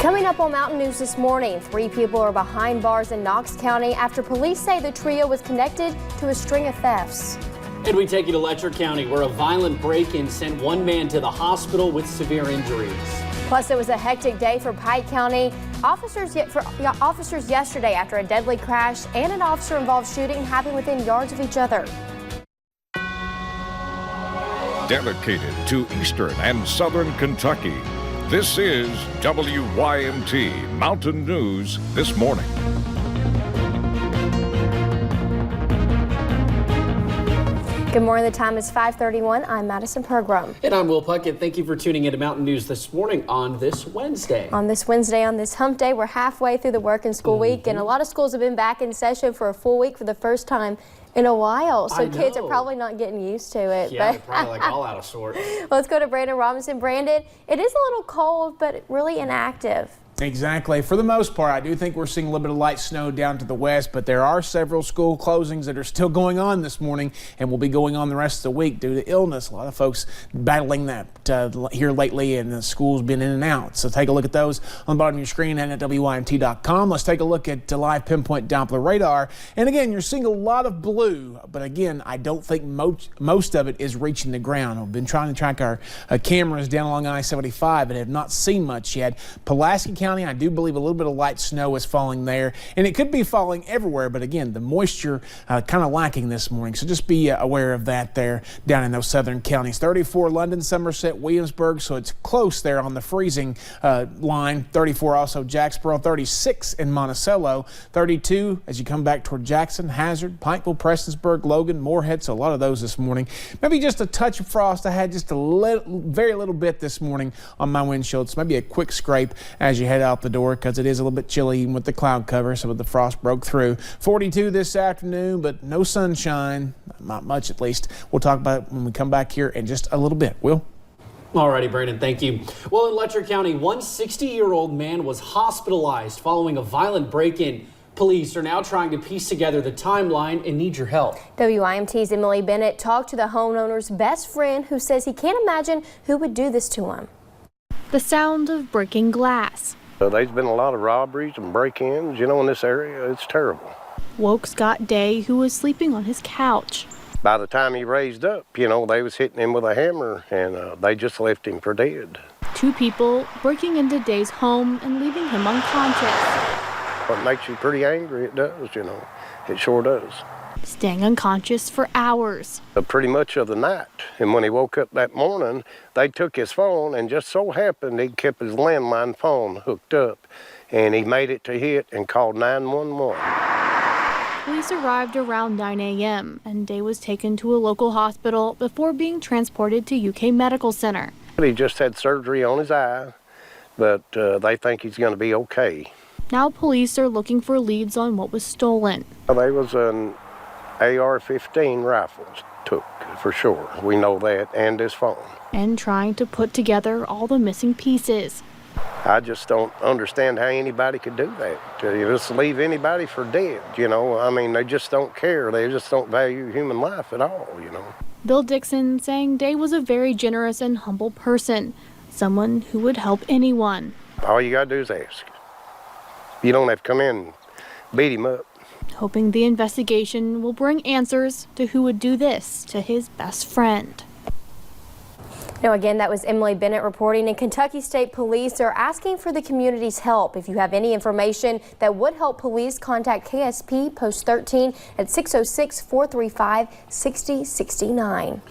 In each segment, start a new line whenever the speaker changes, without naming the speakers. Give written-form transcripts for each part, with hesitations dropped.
Coming up on Mountain News this morning, 3 people are behind bars in Knox County after police say the trio was connected to a string of thefts.
And we take you to Letcher County, where a violent break-in sent one man to the hospital with severe injuries.
Plus, it was a hectic day for Pike County. Officers yesterday after a deadly crash and an officer-involved shooting happened within yards of each other.
Dedicated to Eastern and Southern Kentucky, this is WYMT Mountain News This Morning.
Good morning. The time is 5:31. I'm Madison Pergram.
And I'm Will Puckett. Thank you for tuning in to Mountain News This Morning on this Wednesday.
On this hump day, we're halfway through the work and school week, and a lot of schools have been back in session for a full week for the first time in a while. So kids are probably not getting used to it.
Yeah, they're probably like all out of sorts.
Let's go to Brandon Robinson. Brandon, it is a little cold, but really inactive.
Exactly. For the most part, I do think we're seeing a little bit of light snow down to the west, but there are several school closings that are still going on this morning and will be going on the rest of the week due to illness. A lot of folks battling that here lately, and the school's been in and out. So take a look at those on the bottom of your screen and at WYMT.com. Let's take a look at live pinpoint Doppler radar. And again, you're seeing a lot of blue, but again, I don't think most of it is reaching the ground. We've been trying to track our cameras down along I-75 and have not seen much yet. Pulaski County, I do believe a little bit of light snow is falling there, and it could be falling everywhere, but again, the moisture kind of lacking this morning, so just be aware of that there down in those southern counties. 34 London, Somerset, Williamsburg, so it's close there on the freezing line. 34 also Jacksboro, 36 in Monticello, 32 as you come back toward Jackson, Hazard, Pikeville, Prestonsburg, Logan, Moorhead, so a lot of those this morning. Maybe just a touch of frost. I had just a very little bit this morning on my windshield, so maybe a quick scrape as you head out the door, because it is a little bit chilly even with the cloud cover, so the frost broke through. 42 this afternoon, but no sunshine, not much at least. We'll talk about it when we come back here in just a little bit. Will?
Alrighty, Brandon, thank you. Well, in Letcher County, one 60-year-old man was hospitalized following a violent break-in. Police are now trying to piece together the timeline and need your help.
WIMT's Emily Bennett talked to the homeowner's best friend, who says he can't imagine who would do this to him.
The sound of breaking glass.
There's been a lot of robberies and break-ins, in this area. It's terrible.
Woke Scott Day, who was sleeping on his couch.
By the time he raised up, they was hitting him with a hammer, and they just left him for dead.
2 people breaking into Day's home and leaving him unconscious.
What makes you pretty angry, it does, It sure does.
Staying unconscious for hours.
Pretty much of the night. And when he woke up that morning, they took his phone, and just so happened he kept his landline phone hooked up. And he made it to hit and called 911.
Police arrived around 9 a.m. and Day was taken to a local hospital before being transported to UK Medical Center.
He just had surgery on his eye, but they think he's going to be okay.
Now police are looking for leads on what was stolen.
There was an AR-15 rifles took, for sure. We know that, and his phone.
And trying to put together all the missing pieces.
I just don't understand how anybody could do that. You just leave anybody for dead, They just don't care. They just don't value human life at all,
Bill Dixon saying Day was a very generous and humble person, someone who would help anyone.
All you gotta do is ask. You don't have to come in and beat him up.
Hoping the investigation will bring answers to who would do this to his best friend.
Now, again, that was Emily Bennett reporting. And Kentucky State Police are asking for the community's help. If you have any information that would help police, contact KSP Post 13 at 606-435-6069.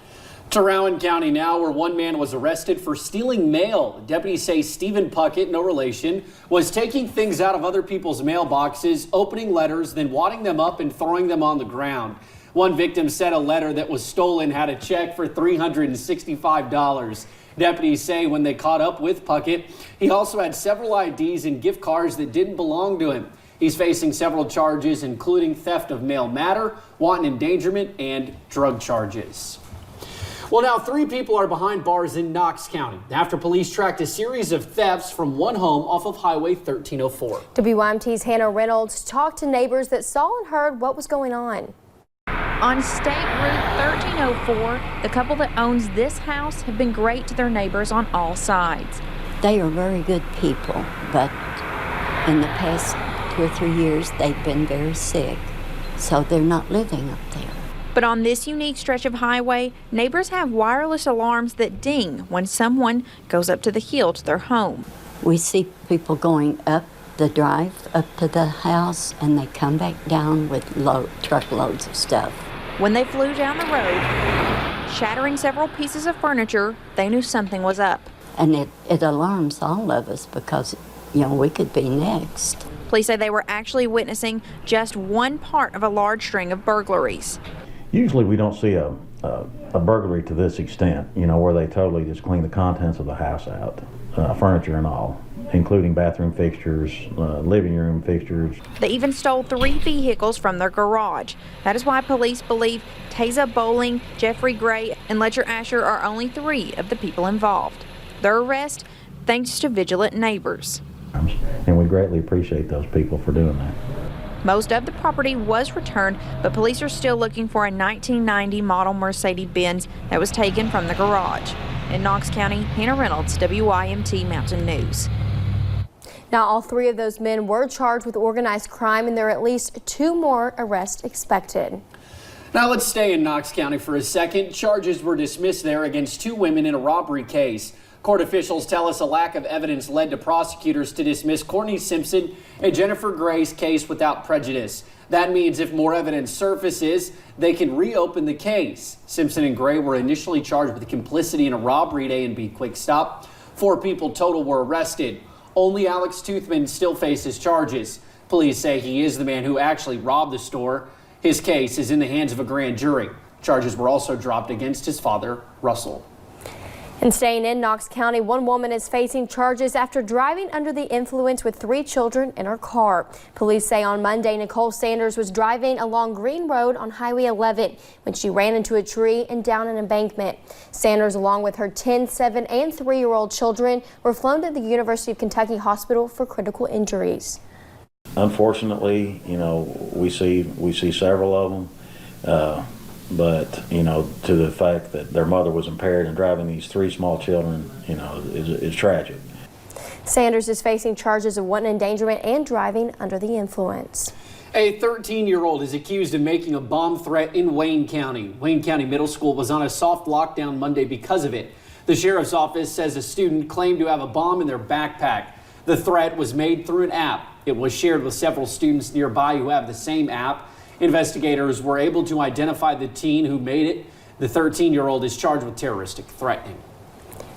To Rowan County now, where one man was arrested for stealing mail. Deputies say Stephen Puckett, no relation, was taking things out of other people's mailboxes, opening letters, then wadding them up and throwing them on the ground. One victim said a letter that was stolen had a check for $365. Deputies say when they caught up with Puckett, he also had several IDs and gift cards that didn't belong to him. He's facing several charges, including theft of mail matter, wanton endangerment, and drug charges. Well, now 3 people are behind bars in Knox County after police tracked a series of thefts from one home off of Highway 1304.
WYMT's Hannah Reynolds talked to neighbors that saw and heard what was going on.
On State Route 1304, the couple that owns this house have been great to their neighbors on all sides.
They are very good people, but in the past 2 or 3 years, they've been very sick, so they're not living up there.
But on this unique stretch of highway, neighbors have wireless alarms that ding when someone goes up to the hill to their home.
We see people going up the drive up to the house, and they come back down with truckloads of stuff.
When they flew down the road, shattering several pieces of furniture, they knew something was up.
And it alarms all of us because, we could be next.
Police say they were actually witnessing just one part of a large string of burglaries.
Usually we don't see a burglary to this extent, where they totally just clean the contents of the house out, furniture and all, including bathroom fixtures, living room fixtures.
They even stole 3 vehicles from their garage. That is why police believe Taza Bowling, Jeffrey Gray, and Ledger Asher are only 3 of the people involved. Their arrest thanks to vigilant neighbors.
And we greatly appreciate those people for doing that.
Most of the property was returned, but police are still looking for a 1990 model Mercedes-Benz that was taken from the garage. In Knox County, Hannah Reynolds, WYMT Mountain News.
Now, all 3 of those men were charged with organized crime, and there are at least 2 more arrests expected.
Now let's stay in Knox County for a second. Charges were dismissed there against 2 women in a robbery case. Court officials tell us a lack of evidence led to prosecutors to dismiss Courtney Simpson and Jennifer Gray's case without prejudice. That means if more evidence surfaces, they can reopen the case. Simpson and Gray were initially charged with complicity in a robbery at A&B Quick Stop. 4 people total were arrested. Only Alex Toothman still faces charges. Police say he is the man who actually robbed the store. His case is in the hands of a grand jury. Charges were also dropped against his father, Russell.
And staying in Knox County, one woman is facing charges after driving under the influence with 3 children in her car. Police say on Monday, Nicole Sanders was driving along Green Road on Highway 11 when she ran into a tree and down an embankment. Sanders, along with her 10, 7, and 3-year-old children, were flown to the University of Kentucky Hospital for critical injuries.
Unfortunately, we see several of them. But, to the fact that their mother was impaired and driving these 3 small children, is tragic.
Sanders is facing charges of wanton endangerment and driving under the influence.
A 13-year-old is accused of making a bomb threat in Wayne County. Wayne County Middle School was on a soft lockdown Monday because of it. The sheriff's office says a student claimed to have a bomb in their backpack. The threat was made through an app. It was shared with several students nearby who have the same app. Investigators were able to identify the teen who made it. The 13-year-old is charged with terroristic threatening.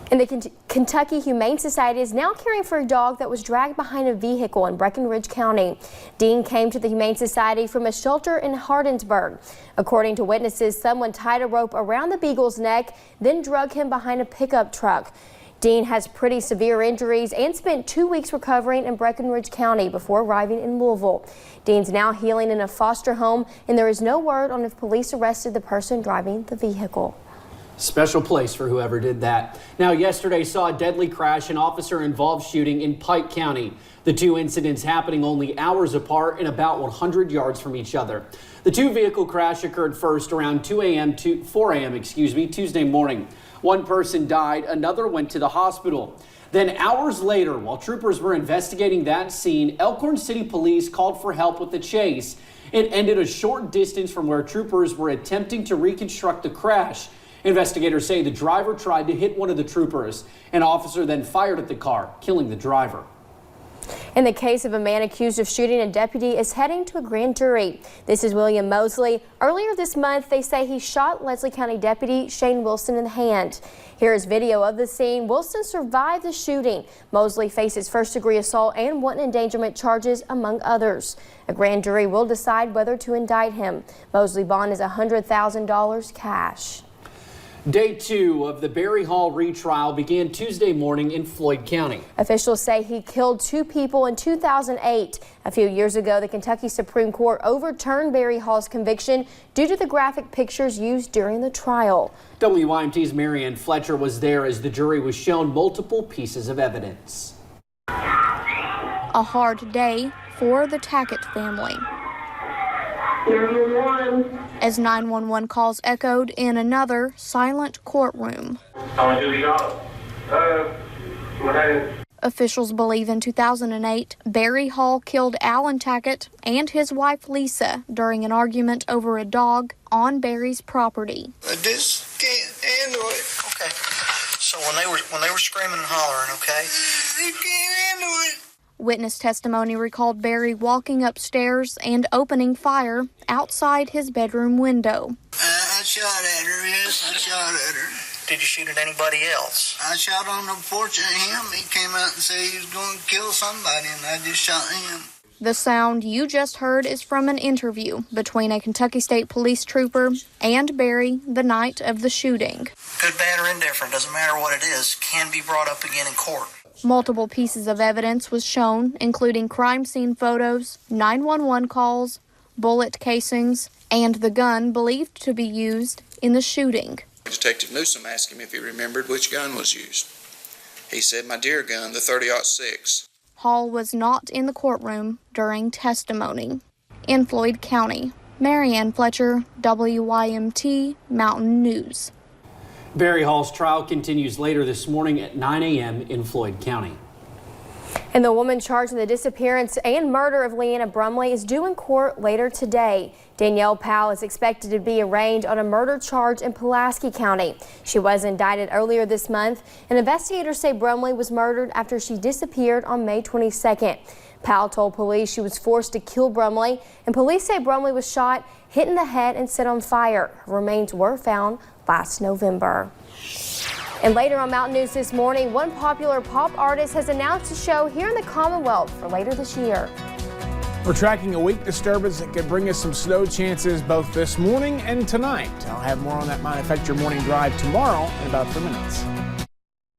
And the Kentucky Humane Society is now caring for a dog that was dragged behind a vehicle in Breckinridge County. Dean came to the Humane Society from a shelter in Hardinsburg. According to witnesses, someone tied a rope around the beagle's neck, then drug him behind a pickup truck. Dean has pretty severe injuries and spent 2 weeks recovering in Breckinridge County before arriving in Louisville. Dean's now healing in a foster home, and there is no word on if police arrested the person driving the vehicle.
Special place for whoever did that. Now, yesterday saw a deadly crash and officer-involved shooting in Pike County. The 2 incidents happening only hours apart and about 100 yards from each other. The 2-vehicle crash occurred first around 4 a.m. Tuesday morning. 1 person died, another went to the hospital. Then hours later, while troopers were investigating that scene, Elkhorn City Police called for help with the chase. It ended a short distance from where troopers were attempting to reconstruct the crash. Investigators say the driver tried to hit one of the troopers. An officer then fired at the car, killing the driver.
In the case of a man accused of shooting a deputy is heading to a grand jury. This is William Mosley. Earlier this month, they say he shot Leslie County Deputy Shane Wilson in the hand. Here is video of the scene. Wilson survived the shooting. Mosley faces first-degree assault and wanton endangerment charges, among others. A grand jury will decide whether to indict him. Mosley bond is $100,000 cash.
Day 2 of the Berry Hall retrial began Tuesday morning in Floyd County.
Officials say he killed 2 people in 2008. A few years ago, the Kentucky Supreme Court overturned Berry Hall's conviction due to the graphic pictures used during the trial.
WYMT's Marianne Fletcher was there as the jury was shown multiple pieces of evidence.
A hard day for the Tackett family.
911.
As 911 calls echoed in another silent courtroom.
How much have you got?
Officials believe in 2008, Barry Hall killed Alan Tackett and his wife Lisa during an argument over a dog on Barry's property.
I just can't handle it. Okay. So when they were screaming and hollering, okay? I can't handle it.
Witness testimony recalled Barry walking upstairs and opening fire outside his bedroom window.
I shot at her, yes, I shot at her. Did you shoot at anybody else? I shot on the porch at him. He came out and said he was going to kill somebody, and I just shot him.
The sound you just heard is from an interview between a Kentucky State Police trooper and Barry the night of the shooting.
Good, bad, or indifferent, doesn't matter what it is, can be brought up again in court.
Multiple pieces of evidence was shown, including crime scene photos, 911 calls, bullet casings, and the gun believed to be used in the shooting.
Detective Newsom asked him if he remembered which gun was used. He said, "My dear gun, the .30-06.
Hall was not in the courtroom during testimony. In Floyd County, Marianne Fletcher, WYMT Mountain News.
Barry Hall's trial continues later this morning at 9 a.m. in Floyd County.
And the woman charged in the disappearance and murder of Leanna Bromley is due in court later today. Danielle Powell is expected to be arraigned on a murder charge in Pulaski County. She was indicted earlier this month, and investigators say Bromley was murdered after she disappeared on May 22nd. Powell told police she was forced to kill Bromley, and police say Bromley was shot, hit in the head, and set on fire. Her remains were found last November. And later on Mountain News this morning, one popular pop artist has announced a show here in the Commonwealth for later this year.
We're tracking a weak disturbance that could bring us some snow chances both this morning and tonight. I'll have more on that might affect your morning drive tomorrow in about 3 minutes.